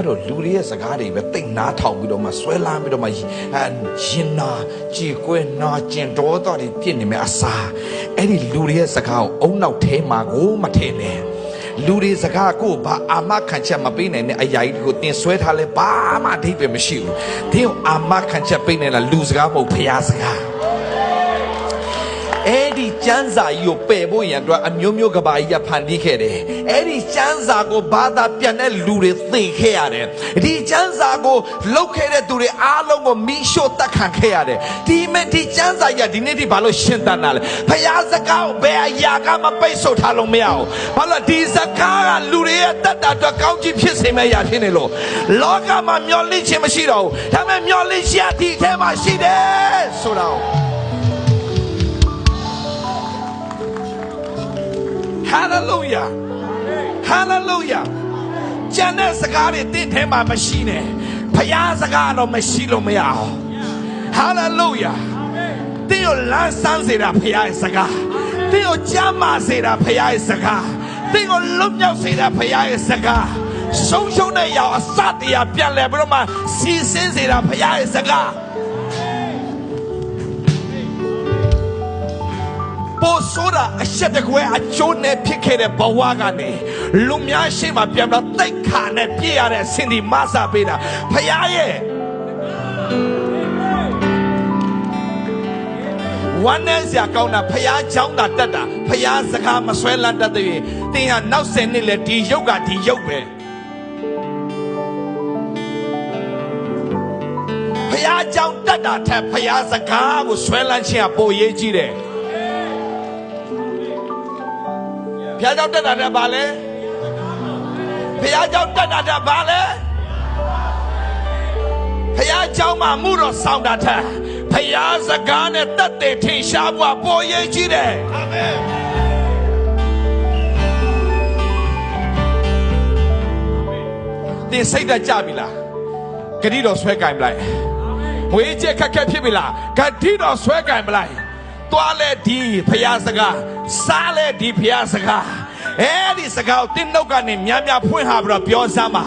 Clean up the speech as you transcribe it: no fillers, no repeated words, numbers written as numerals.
တော့လူတွေရဲ့စကားတွေပဲတိတ်နားထောင်ပြီးတော့မှဆွဲလန်းပြီးတော့မှရင်နာကြည်ကွဲနာကျင်တော်တော်တွေပြည့်နေမယ်အစားအဲ့ဒီလူတွေရဲ့စကားကိုအုံနောက်ထဲမှာကိုမထည့်နဲ့လူတွေစကားကိုဘာအာမခံချက်မပေးနိုင်တဲ့အရာကြီးကိုတင်ဆွဲထားလဲဘာမှအဓိပ္ပာယ်မရှိဘူးတင်းကိုအာမခံချက်ပေးနိုင်လားလူစကားမဟုတ်ဖျားစကားအဲ့ဒီကျမ်းစာကြီးကိုပယ်ဖို့ရန်အတွက်အမျိုးမျိုးကဘာကြီးကဖန်တီးခဲ့တယ်အဲ့ဒီကျမ်းစာကိုဘာသာပြန်တဲ့လူတွေသိခဲ့ရတယ်ဒီကျမ်းစာကိုလုတ်ခဲ့တဲ့သူတွေအားလုံးကိုမိရှို့တတ်ခံခဲ့ရတယ်ဒီကျမ်းစာကြီးကဒီနေ့ဒီဘာလို့ရှင်းတတ်တာလဲဖျားစကားကိုဘယ်အရာကမပိတ်ဆို့ထားလို့မရဘူးဘာလို့ဒီစကားကလူတွေရဲ့တတ်တာအတွက်ကောင်းချီးဖြစ်စေမယ့်အရာဖြစ်နေလို့လောကမှာမျောလင့်ခြင်းမရှိတော့ဘူးဒါပေမဲ့မျောလင့်ခြင်းအဒီထဲမှာရှိတယ်ဆိုတော့Hallelujah Hallelujah ကျန်တဲ့စကားတွေတင့်ထဲမှာမရှိနဲ့ဖျားစကားတော့မရှိလို့မရအောင် Hallelujah တင်းကိုလမ်းဆန်းစေတာဖျားရဲ့စကားတင်းကိုကြမ်းမာစေတာဖျားရဲ့စကားတင်းကိုလွတ်မြောက်စေတာဖျားရဲ့စကားဆုံးရှုံးတဲ့ရောက်အစတရားပြန်လဲပြီးတော့မှစီစင်းစေတာဖျားရဲ့စကားပို့ဆိုတာအရှက်တကွဲအကျိုးနဲ့ဖြစ်ခဲ့တဲ့ဘဝကနေလူများရှိမှပြန်တော့တိတ်ခါနဲ့ပြည့်ရတဲ့စင်ဒီမဆာပေးတာဖယားရဲ့ဝမ်းနဲ့စရာကောင်းတာဖယားချောင်းတာတက်တာဖယားစကားမဆွဲလန်းတတ်တဲ့တင်းဟာနောက်10နှစ်လဲဒီရုပ်ကဒီရုပ်ပဲဖယားချောင်းတက်တာထက်ဖယားစကားကိုဆွဲလန်းခြင်းကပိုရေးကြီးတယ်ဖျားเจ้าတက်တာတဲ့ဘာလဲဖျားเจ้าတက်တာတဲ့ဘာလဲဖျားเจ้าမှာမှုတော်ဆောင်တာတဲ့ဖျားစကားနဲ့တက်တဲ့ထင်ရှားဖို့ပေါ်ရေးကြီးတယ်အာမင်သင်စိတ်ဓာတ်ကြပြီလားဂတိတော်ဆွဲကင်ပလိုက်ငွေကြေးခက်ခဲဖြစ်ပြီလားဂတိတော်ဆွဲကင်ပလိုက်သွားလဲဒီဖျားစကားစားလဲဒီဖျားစကားအဲ့ဒီစကားကိုတင်းနှုတ်ကနေများများဖွင့်ဟာပြီးတော့ပြောစမ်းပါ